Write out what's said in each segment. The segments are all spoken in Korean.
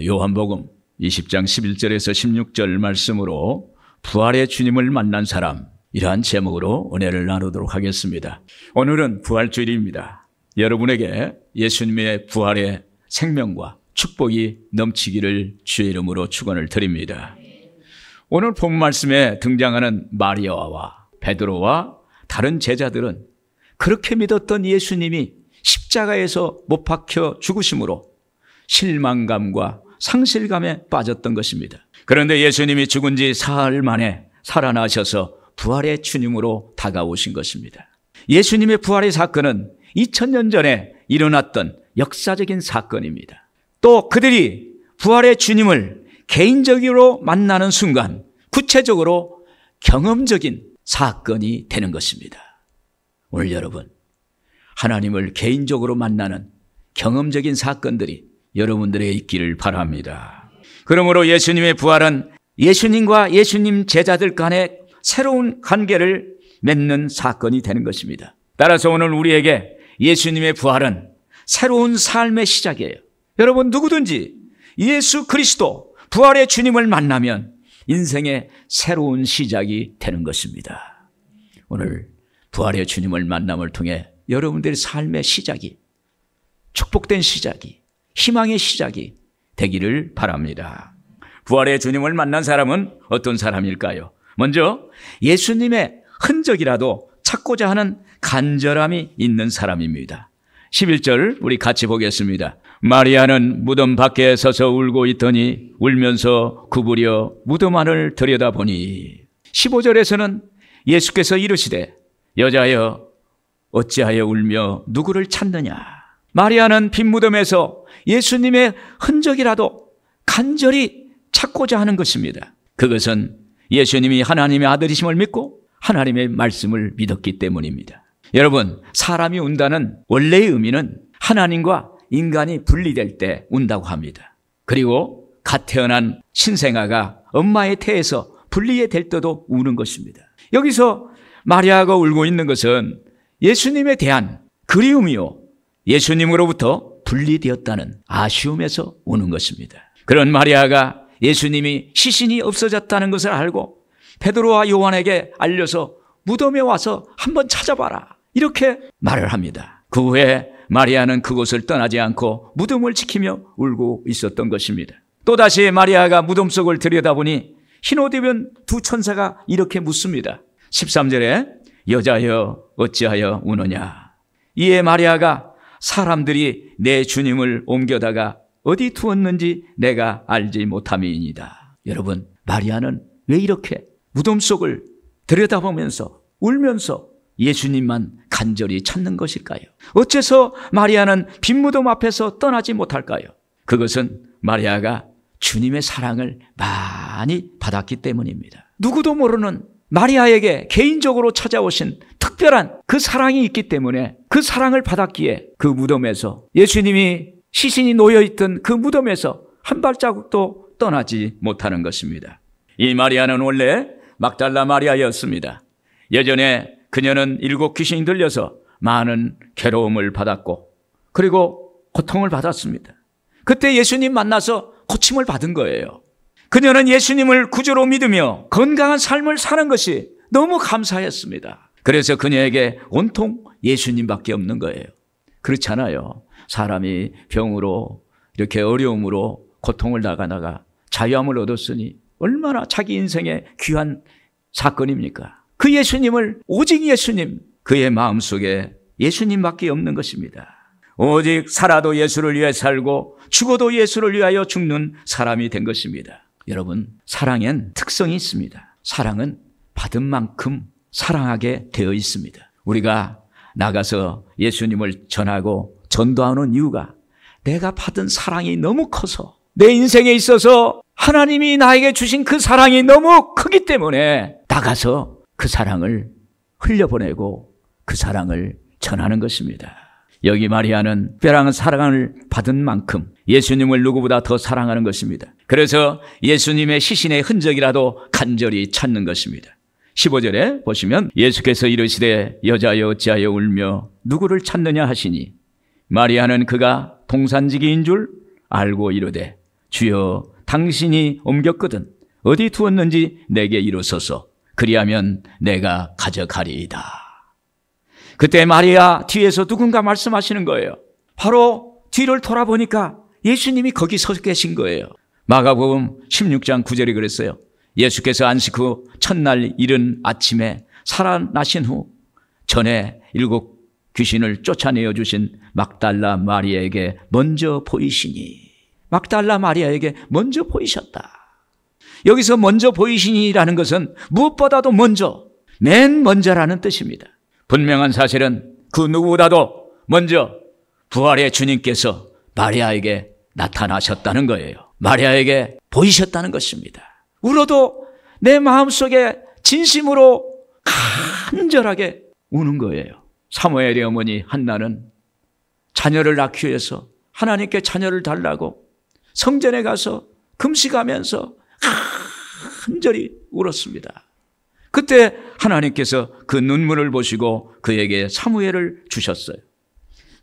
요한복음 20장 11절에서 16절 말씀으로 부활의 주님을 만난 사람, 이러한 제목으로 은혜를 나누도록 하겠습니다. 오늘은 부활주일입니다. 여러분에게 예수님의 부활의 생명과 축복이 넘치기를 주의 이름으로 축원을 드립니다. 오늘 본 말씀에 등장하는 마리아와 베드로와 다른 제자들은 그렇게 믿었던 예수님이 십자가에서 못 박혀 죽으심으로 실망감과 상실감에 빠졌던 것입니다. 그런데 예수님이 죽은 지 사흘 만에 살아나셔서 부활의 주님으로 다가오신 것입니다. 예수님의 부활의 사건은 2000년 전에 일어났던 역사적인 사건입니다. 또 그들이 부활의 주님을 개인적으로 만나는 순간 구체적으로 경험적인 사건이 되는 것입니다. 오늘 여러분, 하나님을 개인적으로 만나는 경험적인 사건들이 여러분들에게 있기를 바랍니다. 그러므로 예수님의 부활은 예수님과 예수님 제자들 간의 새로운 관계를 맺는 사건이 되는 것입니다. 따라서 오늘 우리에게 예수님의 부활은 새로운 삶의 시작이에요. 여러분, 누구든지 예수 그리스도 부활의 주님을 만나면 인생의 새로운 시작이 되는 것입니다. 오늘 부활의 주님을 만남을 통해 여러분들의 삶의 시작이, 축복된 시작이, 희망의 시작이 되기를 바랍니다. 부활의 주님을 만난 사람은 어떤 사람일까요? 먼저 예수님의 흔적이라도 찾고자 하는 간절함이 있는 사람입니다. 11절 우리 같이 보겠습니다. 마리아는 무덤 밖에 서서 울고 있더니 울면서 구부려 무덤 안을 들여다보니 15절에서는 예수께서 이르시되 여자여 어찌하여 울며 누구를 찾느냐. 마리아는 빈 무덤에서 예수님의 흔적이라도 간절히 찾고자 하는 것입니다. 그것은 예수님이 하나님의 아들이심을 믿고 하나님의 말씀을 믿었기 때문입니다. 여러분, 사람이 운다는 원래의 의미는 하나님과 인간이 분리될 때 운다고 합니다. 그리고 갓 태어난 신생아가 엄마의 태에서 분리될 때도 우는 것입니다. 여기서 마리아가 울고 있는 것은 예수님에 대한 그리움이요, 예수님으로부터 분리되었다는 아쉬움에서 우는 것입니다. 그런 마리아가 예수님이 시신이 없어졌다는 것을 알고 베드로와 요한에게 알려서 무덤에 와서 한번 찾아봐라, 이렇게 말을 합니다. 그 후에 마리아는 그곳을 떠나지 않고 무덤을 지키며 울고 있었던 것입니다. 또다시 마리아가 무덤 속을 들여다보니 흰옷 입은 두 천사가 이렇게 묻습니다. 13절에 여자여 어찌하여 우느냐. 이에 마리아가 사람들이 내 주님을 옮겨다가 어디 두었는지 내가 알지 못함이니이다. 여러분, 마리아는 왜 이렇게 무덤 속을 들여다보면서 울면서 예수님만 간절히 찾는 것일까요? 어째서 마리아는 빈 무덤 앞에서 떠나지 못할까요? 그것은 마리아가 주님의 사랑을 많이 받았기 때문입니다. 누구도 모르는 마리아에게 개인적으로 찾아오신 특별한 그 사랑이 있기 때문에 그 사랑을 받았기에 그 무덤에서, 예수님이 시신이 놓여있던 그 무덤에서 한 발자국도 떠나지 못하는 것입니다. 이 마리아는 원래 막달라 마리아였습니다. 예전에 그녀는 7 귀신이 들려서 많은 괴로움을 받았고 그리고 고통을 받았습니다. 그때 예수님 만나서 고침을 받은 거예요. 그녀는 예수님을 구주로 믿으며 건강한 삶을 사는 것이 너무 감사했습니다. 그래서 그녀에게 온통 예수님밖에 없는 거예요. 그렇잖아요. 사람이 병으로 이렇게 어려움으로 고통을 당하다가 자유함을 얻었으니 얼마나 자기 인생의 귀한 사건입니까? 그 예수님을, 오직 예수님, 그의 마음속에 예수님밖에 없는 것입니다. 오직 살아도 예수를 위해 살고 죽어도 예수를 위하여 죽는 사람이 된 것입니다. 여러분, 사랑엔 특성이 있습니다. 사랑은 받은 만큼 사랑하게 되어 있습니다. 우리가 나가서 예수님을 전하고 전도하는 이유가 내가 받은 사랑이 너무 커서, 내 인생에 있어서 하나님이 나에게 주신 그 사랑이 너무 크기 때문에 나가서 그 사랑을 흘려보내고 그 사랑을 전하는 것입니다. 여기 마리아는 특별한 사랑을 받은 만큼 예수님을 누구보다 더 사랑하는 것입니다. 그래서 예수님의 시신의 흔적이라도 간절히 찾는 것입니다. 15절에 보시면 예수께서 이르시되 여자여 어찌하여 울며 누구를 찾느냐 하시니 마리아는 그가 동산지기인 줄 알고 이르되 주여 당신이 옮겼거든 어디 두었는지 내게 이루소서. 그리하면 내가 가져가리이다. 그때 마리아 뒤에서 누군가 말씀하시는 거예요. 바로 뒤를 돌아보니까 예수님이 거기 서 계신 거예요. 마가복음 16장 9절이 그랬어요. 예수께서 안식 후 첫날 이른 아침에 살아나신 후 전에 7 귀신을 쫓아내어 주신 막달라 마리아에게 먼저 보이시니. 막달라 마리아에게 먼저 보이셨다. 여기서 먼저 보이시니라는 것은 무엇보다도 먼저, 맨 먼저라는 뜻입니다. 분명한 사실은 그 누구보다도 먼저 부활의 주님께서 마리아에게 나타나셨다는 거예요. 마리아에게 보이셨다는 것입니다. 울어도 내 마음속에 진심으로 간절하게 우는 거예요. 사무엘의 어머니 한나는 자녀를 낳기 위해서 하나님께 자녀를 달라고 성전에 가서 금식하면서 간절히 울었습니다. 그때 하나님께서 그 눈물을 보시고 그에게 사무엘을 주셨어요.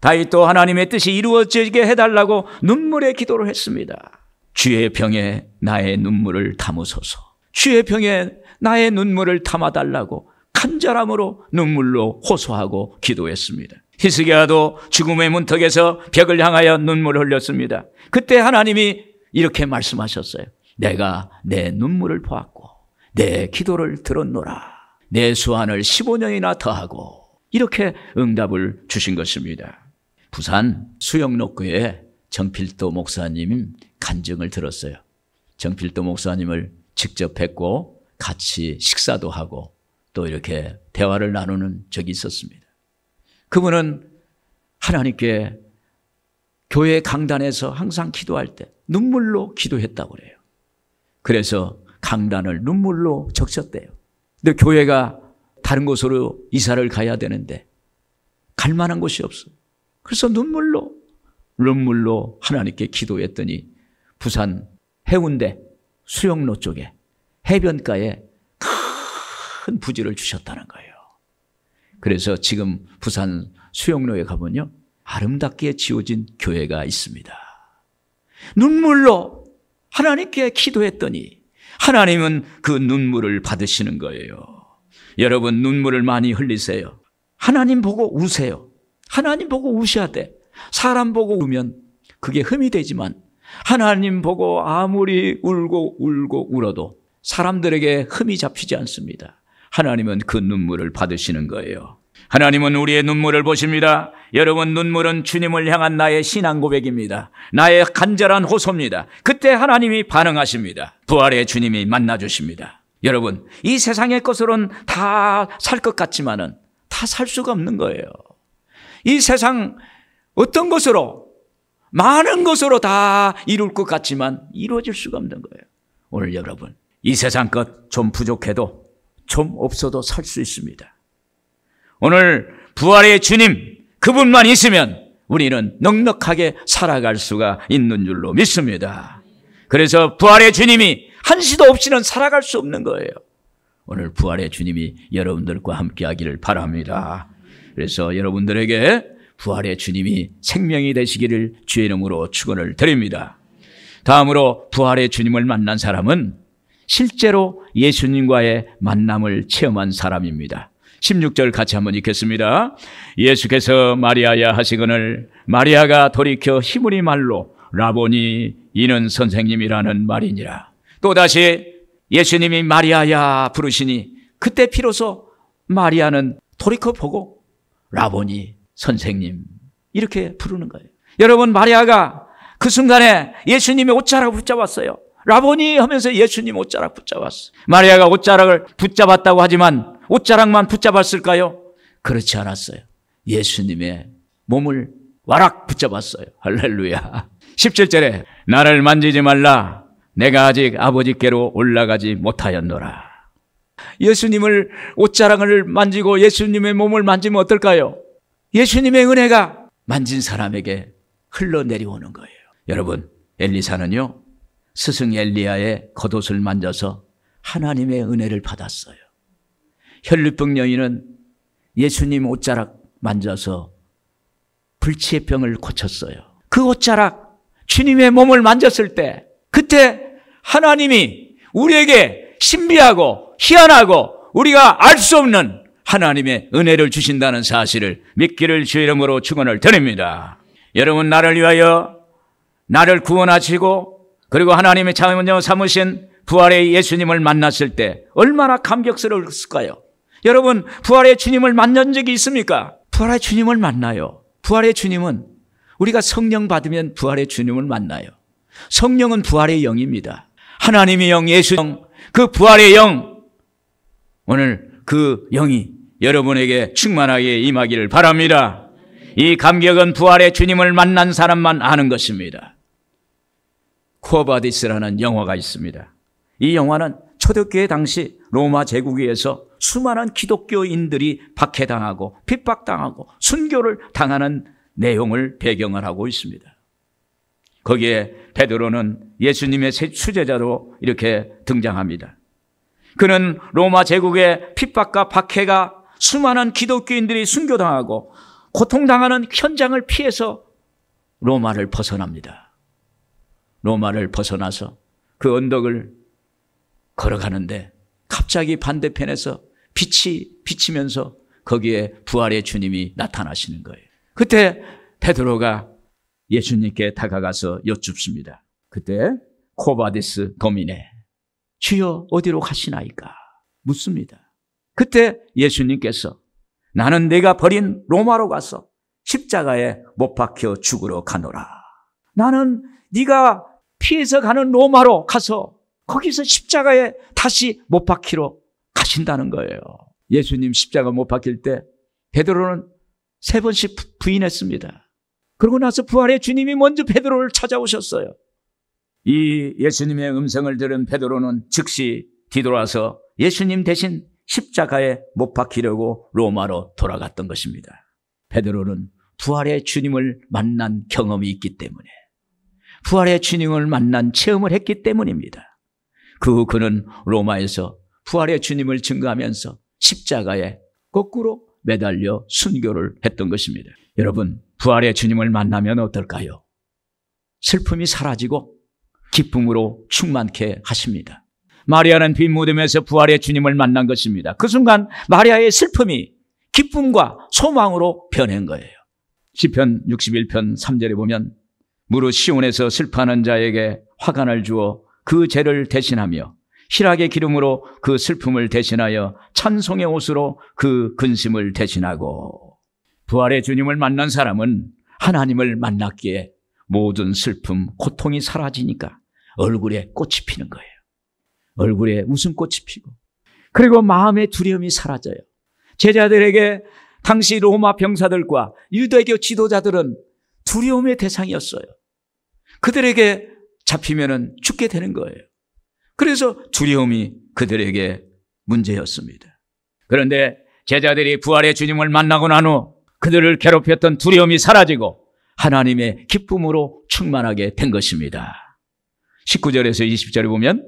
다윗도 하나님의 뜻이 이루어지게 해달라고 눈물의 기도를 했습니다. 주의 병에 나의 눈물을 담으소서. 주의 병에 나의 눈물을 담아달라고 간절함으로 눈물로 호소하고 기도했습니다. 히스기야도 죽음의 문턱에서 벽을 향하여 눈물을 흘렸습니다. 그때 하나님이 이렇게 말씀하셨어요. 내가 내 눈물을 보았고 내 기도를 들었노라. 내 수완을 15년이나 더하고 이렇게 응답을 주신 것입니다. 부산 수영로교회 정필도 목사님 간증을 들었어요. 정필도 목사님을 직접 뵙고 같이 식사도 하고 또 이렇게 대화를 나누는 적이 있었습니다. 그분은 하나님께 교회 강단에서 항상 기도할 때 눈물로 기도했다고 그래요. 그래서 강단을 눈물로 적셨대요. 근데 교회가 다른 곳으로 이사를 가야 되는데 갈 만한 곳이 없어요. 그래서 눈물로 하나님께 기도했더니 부산 해운대 수영로 쪽에 해변가에 큰 부지를 주셨다는 거예요. 그래서 지금 부산 수영로에 가보면요, 아름답게 지어진 교회가 있습니다. 눈물로 하나님께 기도했더니 하나님은 그 눈물을 받으시는 거예요. 여러분, 눈물을 많이 흘리세요. 하나님 보고 우세요. 하나님 보고 우셔야 돼. 사람 보고 우면 그게 흠이 되지만 하나님 보고 아무리 울고 울어도 사람들에게 흠이 잡히지 않습니다. 하나님은 그 눈물을 받으시는 거예요. 하나님은 우리의 눈물을 보십니다. 여러분, 눈물은 주님을 향한 나의 신앙 고백입니다. 나의 간절한 호소입니다. 그때 하나님이 반응하십니다. 부활의 주님이 만나주십니다. 여러분, 이 세상의 것으로는 다 살 것 같지만은 다 살 수가 없는 거예요. 이 세상 어떤 것으로, 많은 것으로 다 이룰 것 같지만 이루어질 수가 없는 거예요. 오늘 여러분, 이 세상 것 좀 부족해도 좀 없어도 살 수 있습니다. 오늘 부활의 주님, 그분만 있으면 우리는 넉넉하게 살아갈 수가 있는 줄로 믿습니다. 그래서 부활의 주님이 한시도 없이는 살아갈 수 없는 거예요. 오늘 부활의 주님이 여러분들과 함께 하기를 바랍니다. 그래서 여러분들에게 부활의 주님이 생명이 되시기를 주의 이름으로 축원을 드립니다. 다음으로 부활의 주님을 만난 사람은 실제로 예수님과의 만남을 체험한 사람입니다. 16절 같이 한번 읽겠습니다. 예수께서 마리아야 하시거늘 마리아가 돌이켜 히브리 말로 라보니, 이는 선생님이라는 말이니라. 또다시 예수님이 마리아야 부르시니 그때 비로소 마리아는 돌이켜 보고 라보니, 선생님 이렇게 부르는 거예요. 여러분, 마리아가 그 순간에 예수님의 옷자락을 붙잡았어요. 라보니 하면서 예수님 옷자락 붙잡았어요. 마리아가 옷자락을 붙잡았다고 하지만 옷자락만 붙잡았을까요? 그렇지 않았어요. 예수님의 몸을 와락 붙잡았어요. 할렐루야. 17절에 나를 만지지 말라, 내가 아직 아버지께로 올라가지 못하였노라. 예수님을 옷자락을 만지고 예수님의 몸을 만지면 어떨까요? 예수님의 은혜가 만진 사람에게 흘러내려오는 거예요. 여러분, 엘리사는요, 스승 엘리야의 겉옷을 만져서 하나님의 은혜를 받았어요. 혈루병 여인은 예수님 옷자락 만져서 불치의 병을 고쳤어요. 그 옷자락, 주님의 몸을 만졌을 때 그때 하나님이 우리에게 신비하고 희한하고 우리가 알 수 없는 하나님의 은혜를 주신다는 사실을 믿기를 주의 이름으로 축원을 드립니다. 여러분, 나를 위하여 나를 구원하시고 그리고 하나님의 자녀 삼으신 부활의 예수님을 만났을 때 얼마나 감격스러웠을까요? 여러분, 부활의 주님을 만난 적이 있습니까? 부활의 주님을 만나요. 부활의 주님은 우리가 성령 받으면 부활의 주님을 만나요. 성령은 부활의 영입니다. 하나님의 영, 예수 영, 그 부활의 영, 오늘 그 영이 여러분에게 충만하게 임하기를 바랍니다. 이 감격은 부활의 주님을 만난 사람만 아는 것입니다. 쿠어바디스라는 영화가 있습니다. 이 영화는 초대교회 당시 로마 제국에서 수많은 기독교인들이 박해당하고 핍박당하고 순교를 당하는 내용을 배경을 하고 있습니다. 거기에 베드로는 예수님의 수제자로 이렇게 등장합니다. 그는 로마 제국의 핍박과 박해가 수많은 기독교인들이 순교당하고 고통당하는 현장을 피해서 로마를 벗어납니다. 로마를 벗어나서 그 언덕을 걸어가는데 갑자기 반대편에서 빛이 비치면서 거기에 부활의 주님이 나타나시는 거예요. 그때 베드로가 예수님께 다가가서 여쭙습니다. 그때 코바디스 도미네, 주여 어디로 가시나이까? 묻습니다. 그때 예수님께서 나는 내가 버린 로마로 가서 십자가에 못 박혀 죽으러 가노라. 나는 네가 피해서 가는 로마로 가서 거기서 십자가에 다시 못 박히러 가신다는 거예요. 예수님 십자가 못 박힐 때 베드로는 3번씩 부인했습니다. 그러고 나서 부활의 주님이 먼저 베드로를 찾아오셨어요. 이 예수님의 음성을 들은 베드로는 즉시 뒤돌아서 예수님 대신 십자가에 못 박히려고 로마로 돌아갔던 것입니다. 베드로는 부활의 주님을 만난 경험이 있기 때문에, 부활의 주님을 만난 체험을 했기 때문입니다. 그 후 그는 로마에서 부활의 주님을 증거하면서 십자가에 거꾸로 매달려 순교를 했던 것입니다. 여러분, 부활의 주님을 만나면 어떨까요? 슬픔이 사라지고 기쁨으로 충만케 하십니다. 마리아는 빈 무덤에서 부활의 주님을 만난 것입니다. 그 순간 마리아의 슬픔이 기쁨과 소망으로 변한 거예요. 시편 61편 3절에 보면 무릇 시온에서 슬퍼하는 자에게 화관을 주어 그 죄를 대신하며 희락의 기름으로 그 슬픔을 대신하여 찬송의 옷으로 그 근심을 대신하고. 부활의 주님을 만난 사람은 하나님을 만났기에 모든 슬픔, 고통이 사라지니까 얼굴에 꽃이 피는 거예요. 얼굴에 웃음꽃이 피고, 그리고 마음의 두려움이 사라져요. 제자들에게 당시 로마 병사들과 유대교 지도자들은 두려움의 대상이었어요. 그들에게 잡히면 죽게 되는 거예요. 그래서 두려움이 그들에게 문제였습니다. 그런데 제자들이 부활의 주님을 만나고 난 후 그들을 괴롭혔던 두려움이 사라지고 하나님의 기쁨으로 충만하게 된 것입니다. 19절에서 20절에 보면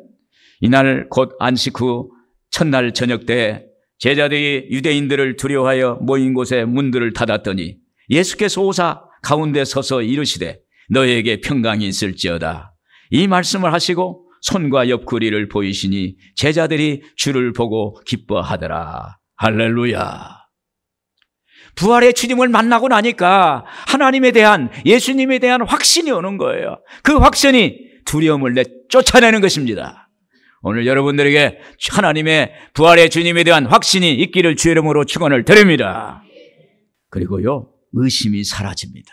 이날 곧 안식 후 첫날 저녁 때 제자들이 유대인들을 두려워하여 모인 곳에 문들을 닫았더니 예수께서 오사 가운데 서서 이르시되 너에게 평강이 있을지어다. 이 말씀을 하시고 손과 옆구리를 보이시니 제자들이 주를 보고 기뻐하더라. 할렐루야. 부활의 주님을 만나고 나니까 하나님에 대한, 예수님에 대한 확신이 오는 거예요. 그 확신이 두려움을 쫓아내는 것입니다. 오늘 여러분들에게 하나님의 부활의 주님에 대한 확신이 있기를 주의 이름으로 축원을 드립니다. 그리고요, 의심이 사라집니다.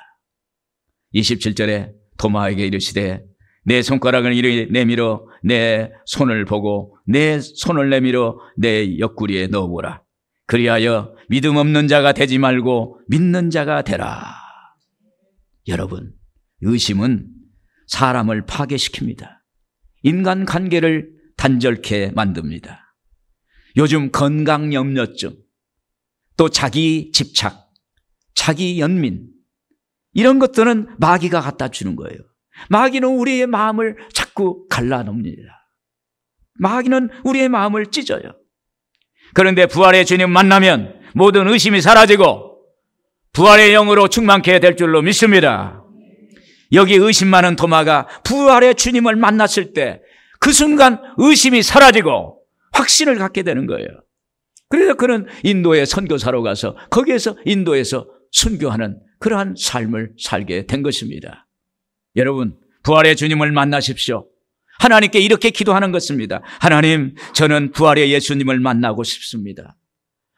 27절에 도마에게 이르시되 내 손가락을 이리 내밀어 내 손을 보고 내 손을 내밀어 내 옆구리에 넣어보라. 그리하여 믿음 없는 자가 되지 말고 믿는 자가 되라. 여러분, 의심은 사람을 파괴시킵니다. 인간 관계를 단절케 만듭니다. 요즘 건강염려증, 또 자기 집착, 자기 연민, 이런 것들은 마귀가 갖다 주는 거예요. 마귀는 우리의 마음을 자꾸 갈라놓습니다. 마귀는 우리의 마음을 찢어요. 그런데 부활의 주님 만나면 모든 의심이 사라지고 부활의 영으로 충만케 될 줄로 믿습니다. 여기 의심 많은 도마가 부활의 주님을 만났을 때 그 순간 의심이 사라지고 확신을 갖게 되는 거예요. 그래서 그는 인도에 선교사로 가서 거기에서 인도에서 순교하는 그러한 삶을 살게 된 것입니다. 여러분, 부활의 주님을 만나십시오. 하나님께 이렇게 기도하는 것입니다. 하나님, 저는 부활의 예수님을 만나고 싶습니다.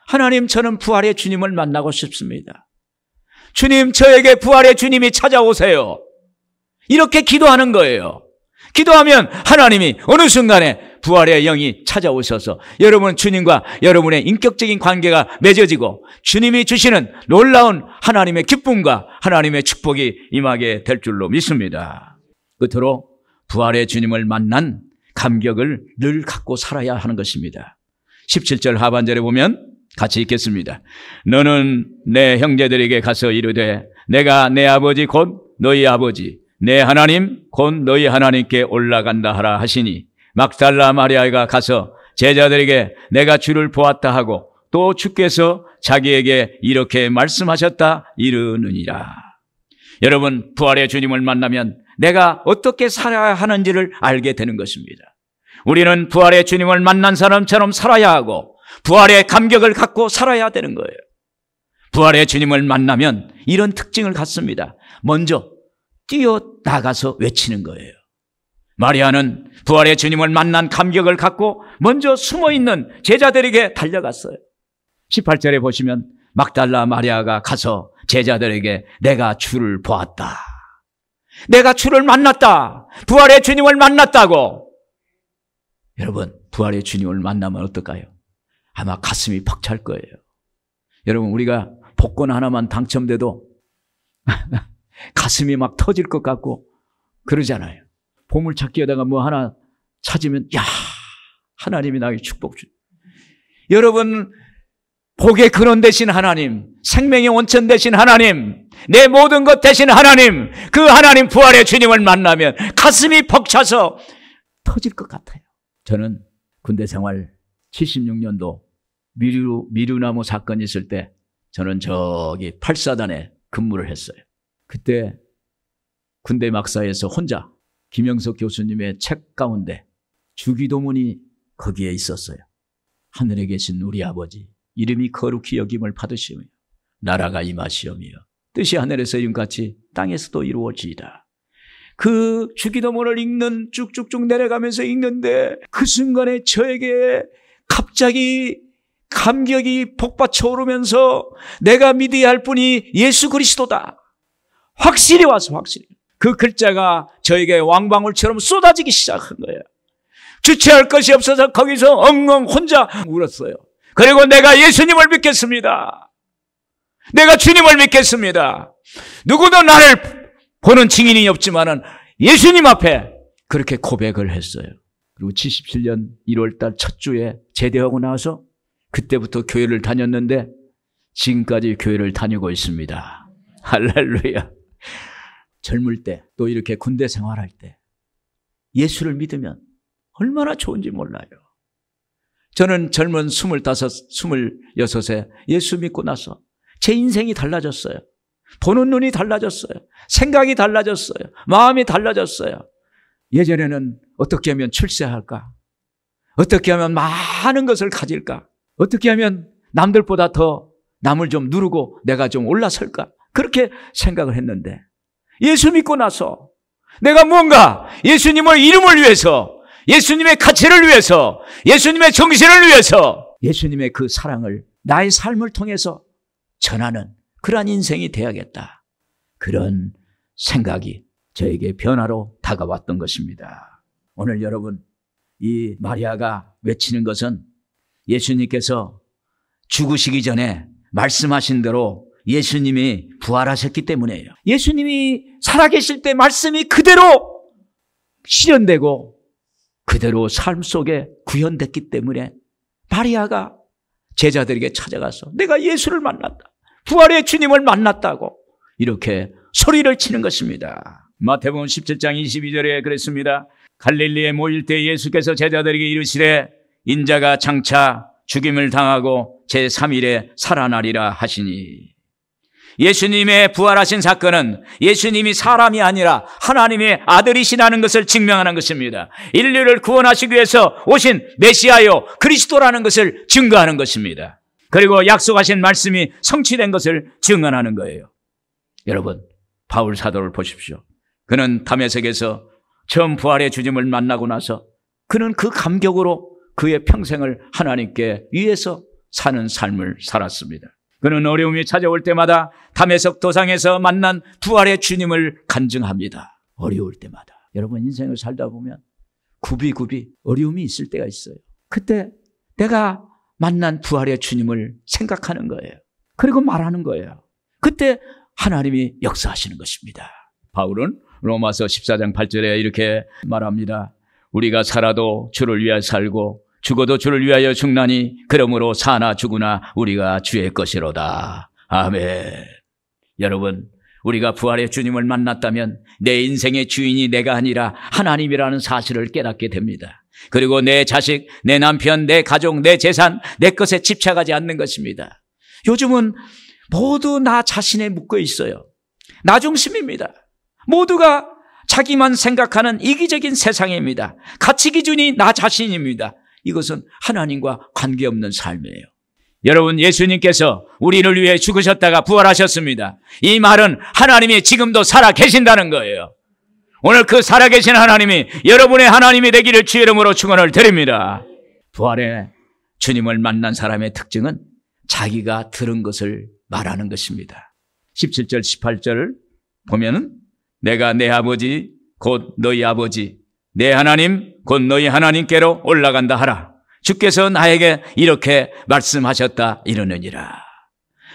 하나님, 저는 부활의 주님을 만나고 싶습니다. 주님, 저에게 부활의 주님이 찾아오세요. 이렇게 기도하는 거예요. 기도하면 하나님이 어느 순간에 부활의 영이 찾아오셔서 여러분 주님과 여러분의 인격적인 관계가 맺어지고 주님이 주시는 놀라운 하나님의 기쁨과 하나님의 축복이 임하게 될 줄로 믿습니다. 끝으로 부활의 주님을 만난 감격을 늘 갖고 살아야 하는 것입니다. 17절 하반절에 보면 같이 읽겠습니다. 너는 내 형제들에게 가서 이르되 내가 내 아버지 곧 너희 아버지 내 하나님 곧 너희 하나님께 올라간다 하라 하시니 막달라 마리아가 가서 제자들에게 내가 주를 보았다 하고 또 주께서 자기에게 이렇게 말씀하셨다 이르느니라. 여러분, 부활의 주님을 만나면 내가 어떻게 살아야 하는지를 알게 되는 것입니다. 우리는 부활의 주님을 만난 사람처럼 살아야 하고 부활의 감격을 갖고 살아야 되는 거예요. 부활의 주님을 만나면 이런 특징을 갖습니다. 먼저 뛰어나가서 외치는 거예요. 마리아는 부활의 주님을 만난 감격을 갖고 먼저 숨어있는 제자들에게 달려갔어요. 18절에 보시면 막달라 마리아가 가서 제자들에게 내가 주를 보았다. 내가 주를 만났다. 부활의 주님을 만났다고. 여러분, 부활의 주님을 만나면 어떨까요? 아마 가슴이 벅찰 거예요. 여러분, 우리가 복권 하나만 당첨돼도 가슴이 막 터질 것 같고 그러잖아요. 보물찾기 하다가 뭐 하나 찾으면 야, 하나님이 나에게 축복 주. 여러분, 복의 근원 되신 하나님, 생명의 원천 되신 하나님, 내 모든 것 되신 하나님, 그 하나님 부활의 주님을 만나면 가슴이 벅차서 터질 것 같아요. 저는 군대 생활 76년도 미루나무 사건이 있을 때 저는 저기 8사단에 근무를 했어요. 그때 군대 막사에서 혼자 김영석 교수님의 책 가운데 주기도문이 거기에 있었어요. 하늘에 계신 우리 아버지 이름이 거룩히 여김을 받으시오며 나라가 임하시오며 뜻이 하늘에서 이룬같이 땅에서도 이루어지이다. 그 주기도문을 읽는 쭉쭉쭉 내려가면서 읽는데 그 순간에 저에게 갑자기 감격이 복받쳐 오르면서 내가 믿어야 할 분이 예수 그리스도다. 확실히 와서 확실히. 그 글자가 저에게 왕방울처럼 쏟아지기 시작한 거예요. 주체할 것이 없어서 거기서 엉엉 혼자 울었어요. 그리고 내가 예수님을 믿겠습니다. 내가 주님을 믿겠습니다. 누구도 나를 보는 증인이 없지만은 예수님 앞에 그렇게 고백을 했어요. 그리고 77년 1월달 첫 주에 제대하고 나와서 그때부터 교회를 다녔는데 지금까지 교회를 다니고 있습니다. 할렐루야. 젊을 때 또 이렇게 군대 생활할 때 예수를 믿으면 얼마나 좋은지 몰라요. 저는 젊은 25, 26에 예수 믿고 나서 제 인생이 달라졌어요. 보는 눈이 달라졌어요. 생각이 달라졌어요. 마음이 달라졌어요. 예전에는 어떻게 하면 출세할까? 어떻게 하면 많은 것을 가질까? 어떻게 하면 남들보다 더 남을 좀 누르고 내가 좀 올라설까? 그렇게 생각을 했는데 예수 믿고 나서 내가 뭔가 예수님의 이름을 위해서, 예수님의 가치를 위해서, 예수님의 정신을 위해서 예수님의 그 사랑을 나의 삶을 통해서 전하는 그러한 인생이 되어야겠다. 그런 생각이 저에게 변화로 다가왔던 것입니다. 오늘 여러분, 이 마리아가 외치는 것은 예수님께서 죽으시기 전에 말씀하신 대로 예수님이 부활하셨기 때문이에요. 예수님이 살아계실 때 말씀이 그대로 실현되고 그대로 삶 속에 구현됐기 때문에 마리아가 제자들에게 찾아가서 내가 예수를 만났다. 부활의 주님을 만났다고 이렇게 소리를 치는 것입니다. 마태복음 17장 22절에 그랬습니다. 갈릴리에 모일 때 예수께서 제자들에게 이르시되 인자가 장차 죽임을 당하고 제3일에 살아나리라 하시니. 예수님의 부활하신 사건은 예수님이 사람이 아니라 하나님의 아들이시라는 것을 증명하는 것입니다. 인류를 구원하시기 위해서 오신 메시아요 그리스도라는 것을 증거하는 것입니다. 그리고 약속하신 말씀이 성취된 것을 증언하는 거예요. 여러분, 바울 사도를 보십시오. 그는 다메섹에서 처음 부활의 주님을 만나고 나서 그는 그 감격으로 그의 평생을 하나님께 위해서 사는 삶을 살았습니다. 그는 어려움이 찾아올 때마다 다메섹 도상에서 만난 부활의 주님을 간증합니다. 어려울 때마다. 여러분, 인생을 살다 보면 굽이굽이 어려움이 있을 때가 있어요. 그때 내가 만난 부활의 주님을 생각하는 거예요. 그리고 말하는 거예요. 그때 하나님이 역사하시는 것입니다. 바울은 로마서 14장 8절에 이렇게 말합니다. 우리가 살아도 주를 위하여 살고 죽어도 주를 위하여 죽나니 그러므로 사나 죽으나 우리가 주의 것이로다. 아멘. 여러분, 우리가 부활의 주님을 만났다면 내 인생의 주인이 내가 아니라 하나님이라는 사실을 깨닫게 됩니다. 그리고 내 자식, 내 남편, 내 가족, 내 재산, 내 것에 집착하지 않는 것입니다. 요즘은 모두 나 자신에 묶여 있어요. 나 중심입니다. 모두가 자기만 생각하는 이기적인 세상입니다. 가치 기준이 나 자신입니다. 이것은 하나님과 관계없는 삶이에요. 여러분, 예수님께서 우리를 위해 죽으셨다가 부활하셨습니다. 이 말은 하나님이 지금도 살아 계신다는 거예요. 오늘 그 살아계신 하나님이 여러분의 하나님이 되기를 주의 이름으로 축원을 드립니다. 부활의 주님을 만난 사람의 특징은 자기가 들은 것을 말하는 것입니다. 17절 18절을 보면은 내가 내 아버지 곧 너희 아버지 내 하나님 곧 너희 하나님께로 올라간다 하라. 주께서 나에게 이렇게 말씀하셨다 이러느니라.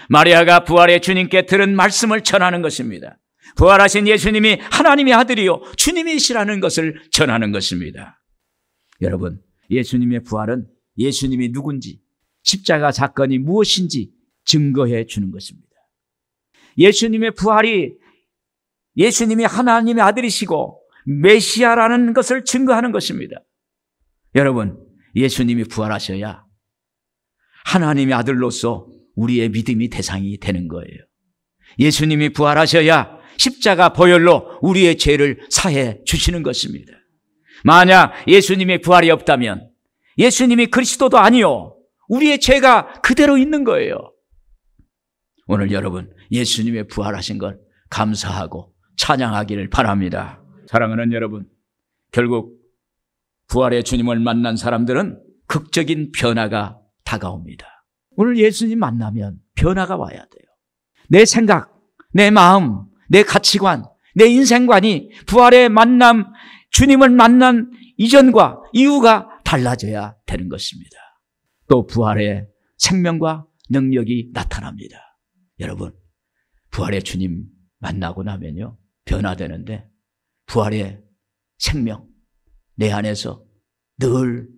마리아가 부활의 주님께 들은 말씀을 전하는 것입니다. 부활하신 예수님이 하나님의 아들이요 주님이시라는 것을 전하는 것입니다. 여러분, 예수님의 부활은 예수님이 누군지, 십자가 사건이 무엇인지 증거해 주는 것입니다. 예수님의 부활이 예수님이 하나님의 아들이시고 메시아라는 것을 증거하는 것입니다. 여러분, 예수님이 부활하셔야 하나님의 아들로서 우리의 믿음이 대상이 되는 거예요. 예수님이 부활하셔야 십자가 보혈로 우리의 죄를 사해 주시는 것입니다. 만약 예수님의 부활이 없다면 예수님이 그리스도도 아니요 우리의 죄가 그대로 있는 거예요. 오늘 여러분, 예수님의 부활하신 걸 감사하고 찬양하기를 바랍니다. 사랑하는 여러분, 결국 부활의 주님을 만난 사람들은 극적인 변화가 다가옵니다. 오늘 예수님 만나면 변화가 와야 돼요. 내 생각, 내 마음, 내 가치관, 내 인생관이 부활의 만남, 주님을 만난 이전과 이후가 달라져야 되는 것입니다. 또 부활의 생명과 능력이 나타납니다. 여러분, 부활의 주님 만나고 나면요 변화되는데 부활의 생명, 내 안에서 늘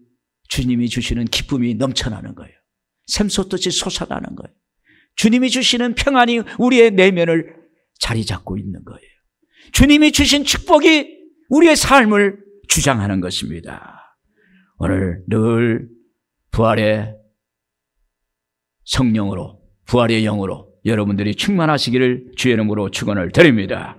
주님이 주시는 기쁨이 넘쳐나는 거예요. 샘솟듯이 솟아나는 거예요. 주님이 주시는 평안이 우리의 내면을 자리 잡고 있는 거예요. 주님이 주신 축복이 우리의 삶을 주장하는 것입니다. 오늘 늘 부활의 성령으로, 부활의 영으로 여러분들이 충만하시기를 주의 이름으로 축원을 드립니다.